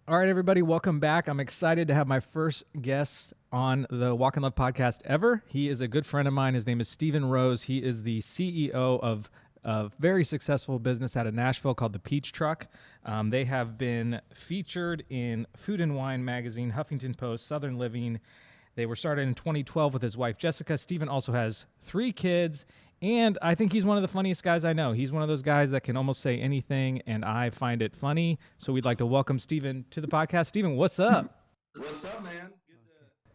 All right, everybody, welcome back. I'm excited to have my first guest on the Walk in Love podcast ever. He is a good friend of mine. His name is Stephen Rose. He is the CEO of a very successful business out of Nashville called The Peach Truck. They have been featured in Food and Wine magazine, Huffington Post, Southern Living. They were started in 2012 with his wife, Jessica. Stephen also has 3 kids. And I think he's one of the funniest guys I know. He's one of those guys that can almost say anything, and I find it funny. So we'd like to welcome Stephen to the podcast. Stephen, what's up? What's up, man?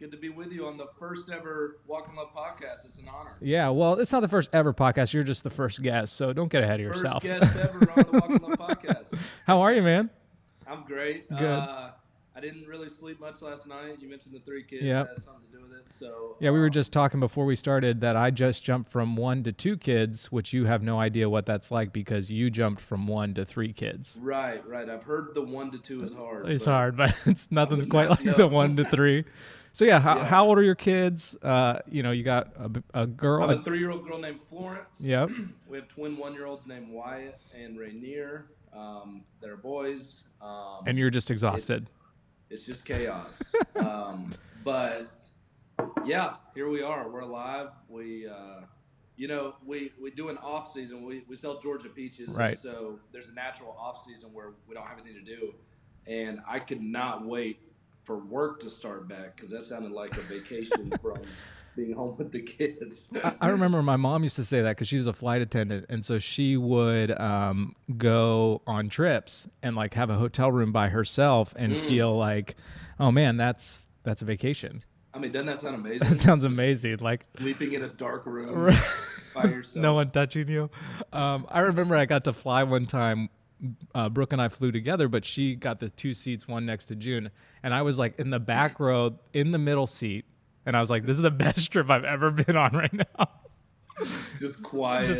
Good to be with you on the first ever Walk in Love podcast. It's an honor. Yeah, well, it's not the first ever podcast. You're just the first guest, so don't get ahead of yourself. First guest ever on the Walk in Love podcast. How are you, man? I'm great. Good. I didn't really sleep much last night. You mentioned the 3 kids. Yep. Has something to do with it. So Yeah, we were just talking before we started that I just jumped from 1 to 2 kids, which you have no idea what that's like because you jumped from 1 to 3 kids. Right. I've heard the 1 to 2 is hard. It's hard, but it's nothing quite like the 1 to 3. So yeah, how old are your kids? You got a girl. I have a 3-year-old girl named Florence. Yep. We have twin 1-year-olds named Wyatt and Rainier. They're boys. And you're just exhausted. It's just chaos. But yeah, here we are. We're alive. We do an off season. We sell Georgia peaches. Right. And so there's a natural off season where we don't have anything to do. And I could not wait for work to start back because that sounded like a vacation from being home with the kids. I remember my mom used to say that because she was a flight attendant, and so she would go on trips and like have a hotel room by herself and feel like, oh man, that's a vacation. I mean, doesn't that sound amazing? That sounds amazing. Like sleeping in a dark room by yourself. No one touching you. I remember I got to fly one time. Brooke and I flew together, but she got the 2 seats, one next to June, and I was like in the back row in the middle seat. And I was like, this is the best trip I've ever been on right now. Just quiet. I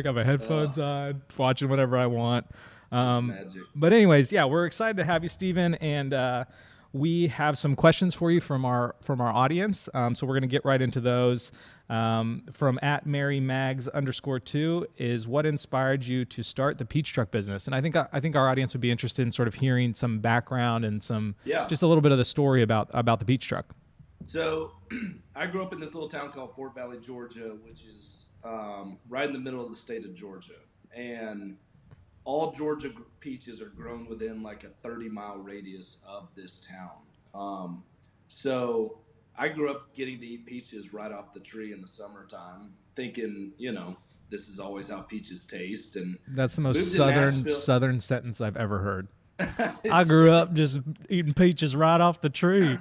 got my headphones on, watching whatever I want. That's magic. But anyways, yeah, we're excited to have you, Stephen. And we have some questions for you from our audience. So we're going to get right into those. From @MaryMags_2 is what inspired you to start the Peach Truck business? And I think our audience would be interested in sort of hearing some background and just a little bit of the story about the Peach Truck. So I grew up in this little town called Fort Valley, Georgia, which is right in the middle of the state of Georgia. And all Georgia peaches are grown within like a 30-mile radius of this town. So I grew up getting to eat peaches right off the tree in the summertime, thinking, this is always how peaches taste. And that's the most southern sentence I've ever heard. I grew up just eating peaches right off the tree.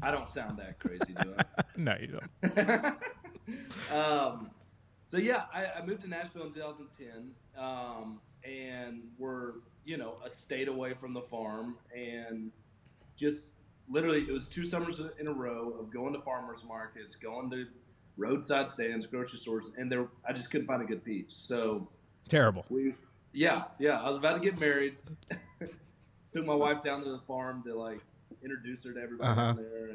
I don't sound that crazy, do I? No, you don't. So yeah, I moved to Nashville in 2010, and we're a state away from the farm, and just literally it was 2 summers in a row of going to farmers markets, going to roadside stands, grocery stores, and I just couldn't find a good peach. So terrible. I was about to get married. Took my wife down to the farm to introduce her to everybody down there,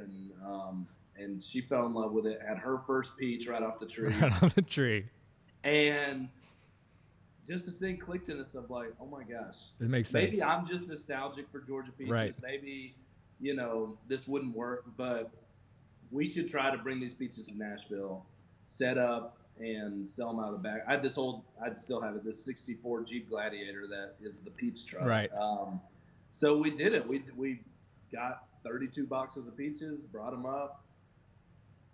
and she fell in love with it. Had her first peach right off the tree. And just this thing clicked in us of like, oh my gosh, it makes sense. Maybe I'm just nostalgic for Georgia peaches. Right. Maybe this wouldn't work, but we should try to bring these peaches to Nashville, set up and sell them out of the back. I'd still have it, this 64 Jeep Gladiator that is the peach truck. Right. So we did it. We got 32 boxes of peaches, brought them up,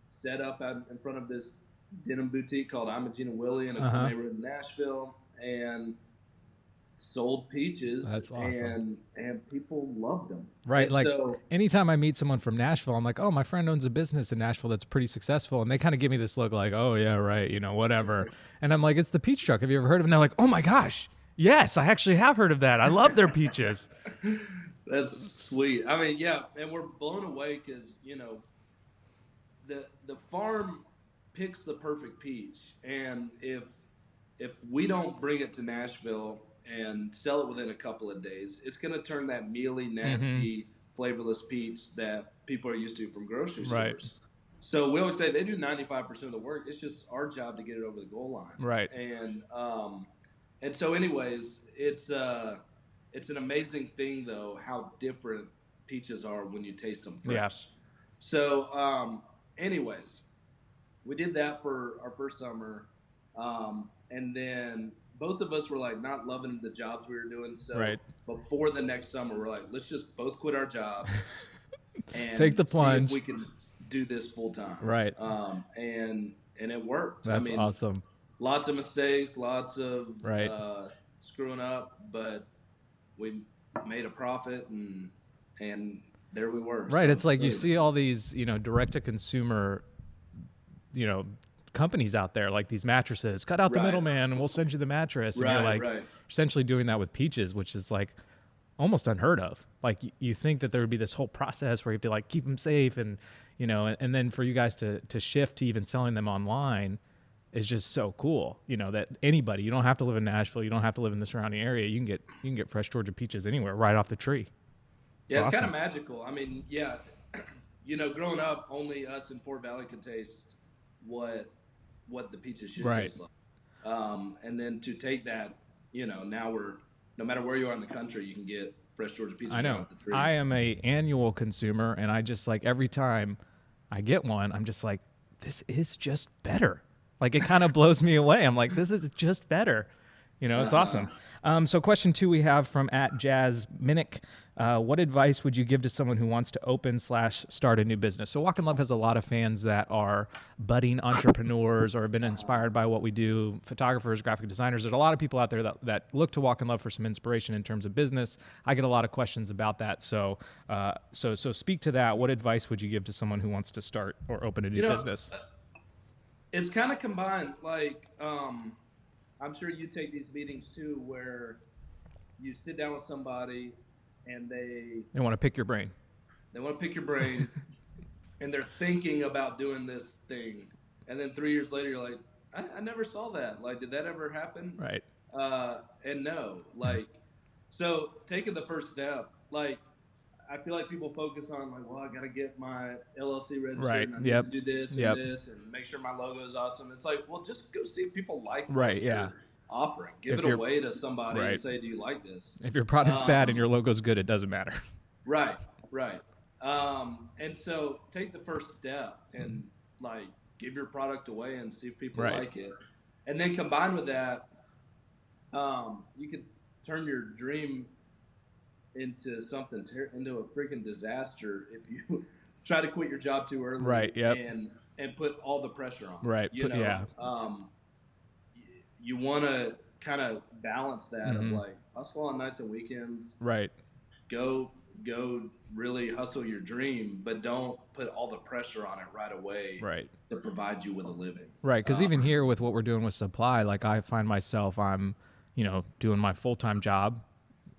set up in front of this denim boutique called Imogene and Willie in a neighborhood in Nashville, and sold peaches. That's awesome. And people loved them. Right. And so anytime I meet someone from Nashville, I'm like, oh, my friend owns a business in Nashville that's pretty successful. And they kind of give me this look like, oh, yeah, right, whatever. And I'm like, it's the Peach Truck. Have you ever heard of it? And they're like, oh, my gosh. Yes, I actually have heard of that. I love their peaches. That's sweet. I mean, yeah, and we're blown away because, the farm picks the perfect peach. And if we don't bring it to Nashville and sell it within a couple of days, it's going to turn that mealy, nasty, flavorless peach that people are used to from grocery stores. Right. So we always say they do 95% of the work. It's just our job to get it over the goal line. Right. And so anyways, it's it's an amazing thing though how different peaches are when you taste them fresh. Yeah. So, anyways, we did that for our first summer, and then both of us were like not loving the jobs we were doing. So Right. before the next summer, we're like, let's just both quit our jobs and Take the see plunge. if we can do this full time. Right. And it worked. That's I mean, awesome. lots of mistakes, lots of Right. screwing up, but we made a profit, and there we were. Right. So It's like you really see was- all these, direct to consumer, companies out there, like these mattresses, cut out the Right. middleman and we'll send you the mattress. And you're Right, like right. essentially doing that with peaches, which is like almost unheard of. Like you think that there would be this whole process where you have to like keep them safe and, and then for you guys to shift to even selling them online is just so cool. That anybody, you don't have to live in Nashville. You don't have to live in the surrounding area. You can get fresh Georgia peaches anywhere right off the tree. Yeah, it's awesome. kind of magical. I mean, yeah, growing up, only us in Fort Valley could taste what the peaches should Right. taste like. And then to take that, now no matter where you are in the country, you can get fresh Georgia peaches I right know. off the tree. I am a annual consumer, and I just like every time I get one, I'm just like, this is just better. Like it kind of blows me away. I'm like, this is just better. It's awesome. So question 2 we have from @JazzMinic. What advice would you give to someone who wants to open/start a new business? So Walk in Love has a lot of fans that are budding entrepreneurs or have been inspired by what we do, photographers, graphic designers. There's a lot of people out there that look to Walk in Love for some inspiration in terms of business. I get a lot of questions about that. So speak to that. What advice would you give to someone who wants to start or open a new business? It's kind of combined. Like, I'm sure you take these meetings too, where you sit down with somebody and they want to pick your brain. want to pick your brain, and they're thinking about doing this thing, and then 3 years later, you're like, I never saw that. Like, did that ever happen? Right. And no, like, so taking the first step, like, I feel like people focus on like, well, I got to get my LLC registered, Right. and I need Yep. to do this Yep. and this, and make sure my logo is awesome. It's like, well, just go see if people like what Right, yeah. you're offering. Give If it you're- away to somebody Right. and say, do you like this? If your product's bad and your logo's good, it doesn't matter. Right, right. And so take the first step and like give your product away and see if people Right. like it. And then combined with that, you could turn your dream into something, into a freaking disaster if you try to quit your job too early. Right, yep. And put all the pressure on. Right, You know, yeah. You want to kind of balance that Mhm. of like hustle on nights and weekends, Right. go really hustle your dream, but don't put all the pressure on it right away Right. to provide you with a living. Right. Because even here with what we're doing with supply, like I find myself, I'm, doing my full-time job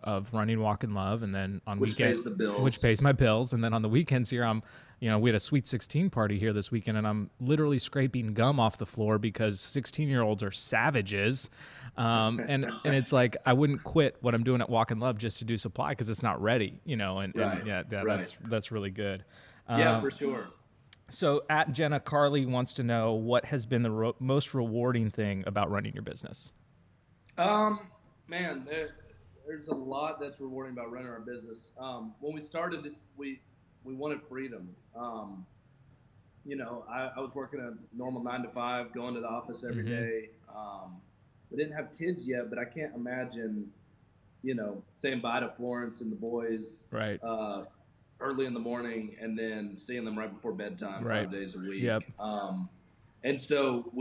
of running Walk in Love, and then on Which weekends, pays the bills. which pays my bills, and then on the weekends here, I'm, we had a Sweet 16 party here this weekend, and I'm literally scraping gum off the floor because 16-year-olds are savages, and it's like I wouldn't quit what I'm doing at Walk in Love just to do supply because it's not ready, and Right, yeah, right. that's really good. Yeah, for sure. So @Jenna Carly wants to know what has been the most rewarding thing about running your business. Man, there's a lot that's rewarding about running our business. When we started, we wanted freedom. I was working a normal 9 to 5, going to the office every day. We didn't have kids yet, but I can't imagine, saying bye to Florence and the boys Right. early in the morning and then seeing them right before bedtime Right. 5 days a week. Yep. And so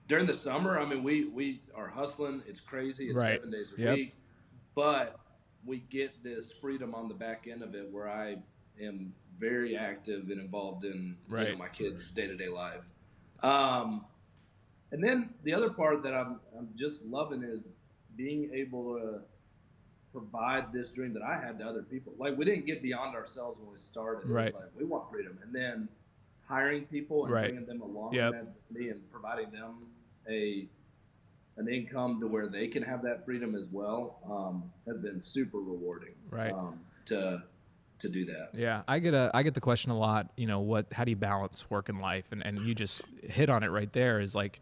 during the summer, I mean, we are hustling. It's crazy. It's Right. 7 days a Yep. week, but we get this freedom on the back end of it where I am very active and involved in Right. my kids' day-to-day life. And then the other part that I'm just loving is being able to provide this dream that I had to other people. Like, we didn't get beyond ourselves when we started. It Right. was like, we want freedom. And then hiring people and Right. bringing them along Yep. in that journey and providing them an income to where they can have that freedom as well has been super rewarding. Right. To do that. Yeah, I get the question a lot. How do you balance work and life? And you just hit on it right there. Is like,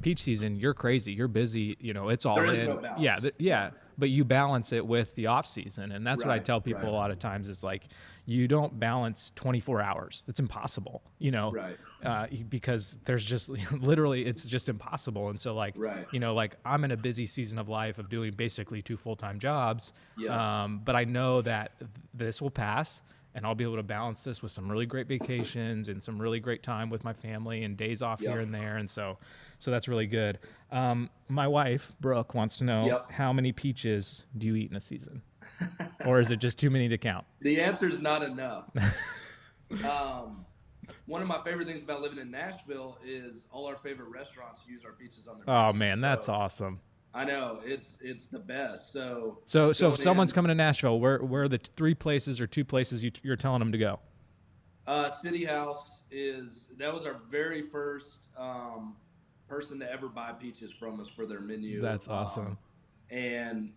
peach season. You're crazy. You're busy. It's all There in. is no balance. Yeah, yeah. but you balance it with the off season. And that's what I Right, tell people right. a lot of times is like, you don't balance 24 hours. That's impossible, Right. because there's just literally, it's just impossible. And so like, Right. like I'm in a busy season of life of doing basically 2 full-time jobs. Yeah. But I know that this will pass, and I'll be able to balance this with some really great vacations and some really great time with my family and days off Yep. here and there. And so that's really good. My wife, Brooke, wants to know, Yep. how many peaches do you eat in a season? Or is it just too many to count? The answer is not enough. One of my favorite things about living in Nashville is all our favorite restaurants use our pizzas on their Oh menu. man, that's So, awesome. I know it's the best. So So going if someone's in, coming to Nashville, where are the 3 places or 2 places you're telling them to go? City House that was our very first person to ever buy peaches from us for their menu. That's awesome. And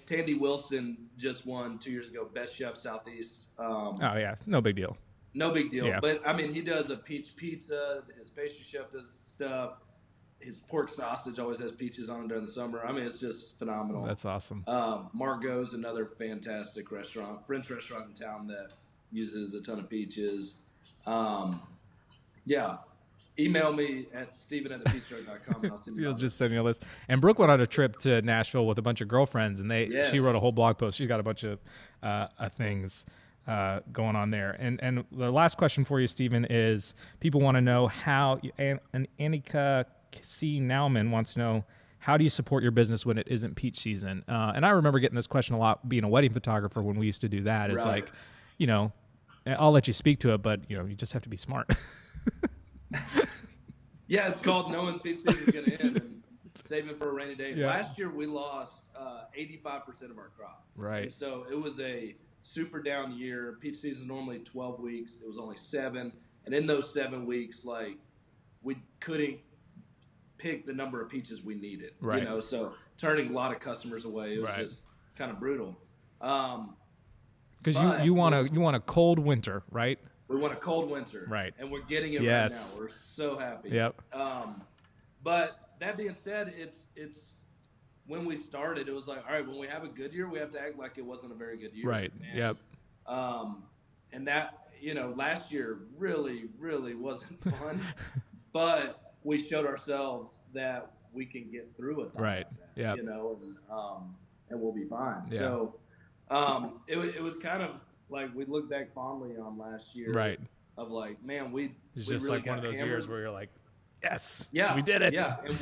Tandy Wilson just won 2 years ago Best Chef Southeast. Oh yeah, no big deal. No big deal. Yeah. But I mean, he does a peach pizza. His pastry chef does stuff. His pork sausage always has peaches on it during the summer. I mean, it's just phenomenal. That's awesome. Margot's another fantastic restaurant, French restaurant in town that uses a ton of peaches. Yeah. Email me at steven@thepeachtruck.com and I'll send you You'll my just list. send me a list. And Brooke went on a trip to Nashville with a bunch of girlfriends, and Yes. she wrote a whole blog post. She's got a bunch of things going on there. And the last question for you, Steven, is people want to know how, and Annika C. Nauman wants to know, how do you support your business when it isn't peach season? And I remember getting this question a lot being a wedding photographer when we used to do that. It's Right. like, I'll let you speak to it, but you just have to be smart. Yeah, it's called knowing peach season is going to end and saving for a rainy day. Yeah. Last year, we lost 85% of our crop. Right. And so it was a super down year. Peach season is normally 12 weeks. It was only 7. And in those 7 weeks, like, we couldn't pick the number of peaches we needed. Right. So turning a lot of customers away, it was Right. just kind of brutal. Because But- you want a cold winter, right? We want a cold winter. Right. And we're getting it Yes. right now. We're so happy. Yep. But that being said, it's when we started, it was like, all right, when we have a good year, we have to act like it wasn't a very good year. Right. And, Yep. And that, last year really, really wasn't fun, but we showed ourselves that we can get through a time Right. like that, Yep. and we'll be fine. Yeah. So it was kind of like we look back fondly on last year. Right. Of like, man, we It's we just really like one of got those hammered. years where you're like, yes, Yeah, we did it. Yeah, and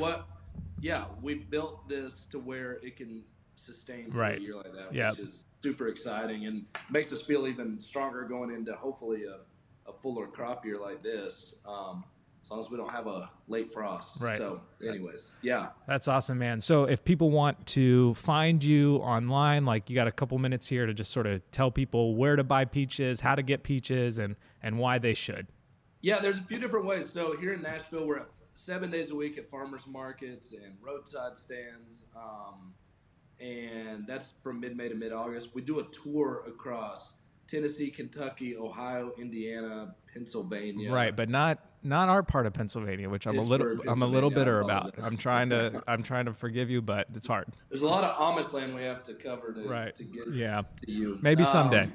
we built this to where it can sustain through Right. a year like that, Yep. which is super exciting and makes us feel even stronger going into hopefully a fuller crop year like this. As long as we don't have a late frost. Right. So, anyways, yeah. That's awesome, man. So if people want to find you online, like you got a couple minutes here to just sort of tell people where to buy peaches, how to get peaches, and why they should. Yeah, there's a few different ways. So here in Nashville, we're 7 days a week at farmers markets and roadside stands, and that's from mid-May to mid-August. We do a tour across Tennessee, Kentucky, Ohio, Indiana, Pennsylvania. Right, but not our part of Pennsylvania, which I'm a little Pittsburgh, bitter I about. apologize. I'm trying to forgive you, but it's hard. There's a lot of Amish land we have to cover to Right. get Yeah. to you. Maybe someday.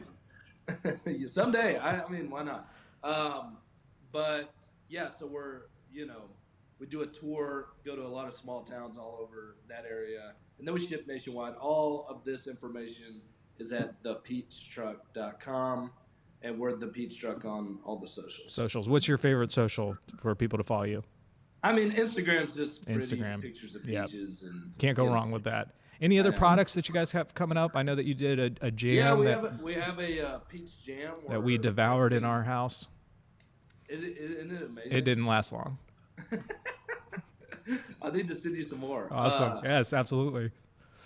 Someday. I mean, why not? But yeah, so we do a tour, go to a lot of small towns all over that area, and then we ship nationwide. All of this information is at thepeachtruck.com, and we're the Peach Truck on all the socials. Socials. What's your favorite social for people to follow you? I mean, Instagram's just pretty Instagram. pictures of Yep. peaches. And Can't go you know. wrong with that. Any other know. products that you guys have coming up? I know that you did a jam Yeah, that we have a peach jam. that we devoured in our house. Isn't it amazing? It didn't last long. I need to send you some more. Awesome. Yes, absolutely.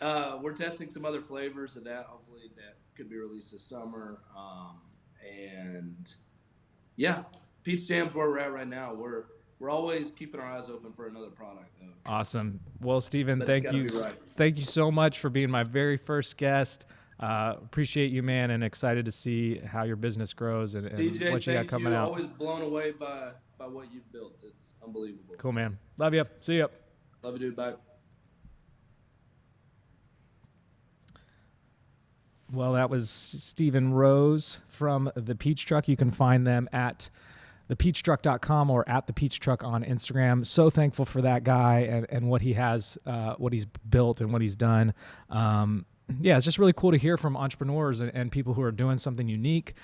We're testing some other flavors of that. Hopefully, that could be released this summer. And yeah, peach jam's where we're at right now. We're always keeping our eyes open for another product, though. Awesome. Well, Steven, But it's thank gotta you. be right. Thank you so much for being my very first guest. Appreciate you, man, and excited to see how your business grows and DJ, what you got thank coming you. out. Always blown away by what you've built. It's unbelievable. Cool, man. Love you. See ya. Love you, dude. Bye. Well, that was Stephen Rose from The Peach Truck. You can find them at thepeachtruck.com or at thepeachtruck on Instagram. So thankful for that guy and what he has, what he's built and what he's done. Yeah, it's just really cool to hear from entrepreneurs and people who are doing something unique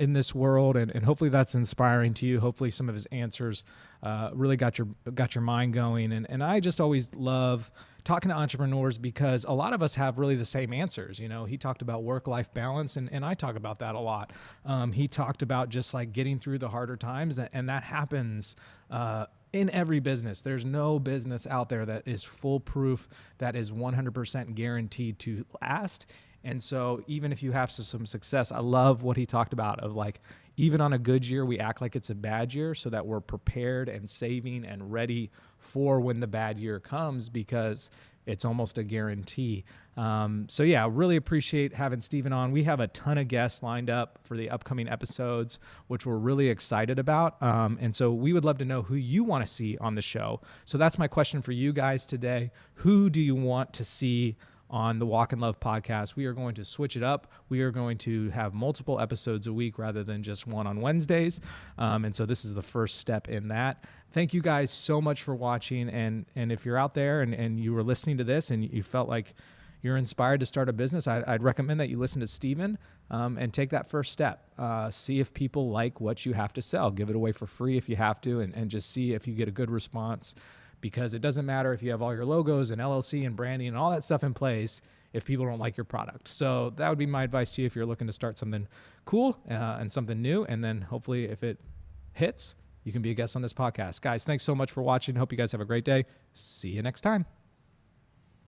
in this world, and hopefully that's inspiring to you. Hopefully some of his answers really got your mind going. And I just always love talking to entrepreneurs because a lot of us have really the same answers. You know, he talked about work-life balance, and I talk about that a lot. He talked about just like getting through the harder times, and that happens in every business. There's no business out there that is foolproof, that is 100% guaranteed to last. And so even if you have some success, I love what he talked about of like, even on a good year, we act like it's a bad year so that we're prepared and saving and ready for when the bad year comes, because it's almost a guarantee. So yeah, really appreciate having Stephen on. We have a ton of guests lined up for the upcoming episodes, which we're really excited about. And so we would love to know who you want to see on the show. So that's my question for you guys today. Who do you want to see on the Walk in Love podcast? We are going to switch it up. We are going to have multiple episodes a week rather than just one on Wednesdays. And so this is the first step in that. Thank you guys so much for watching. And if you're out there and you were listening to this and you felt like you're inspired to start a business, I'd recommend that you listen to Stephen and take that first step. See if people like what you have to sell. Give it away for free if you have to, and just see if you get a good response. Because it doesn't matter if you have all your logos and LLC and branding and all that stuff in place if people don't like your product. So that would be my advice to you if you're looking to start something cool and something new. And then hopefully if it hits, you can be a guest on this podcast. Guys, thanks so much for watching. Hope you guys have a great day. See you next time.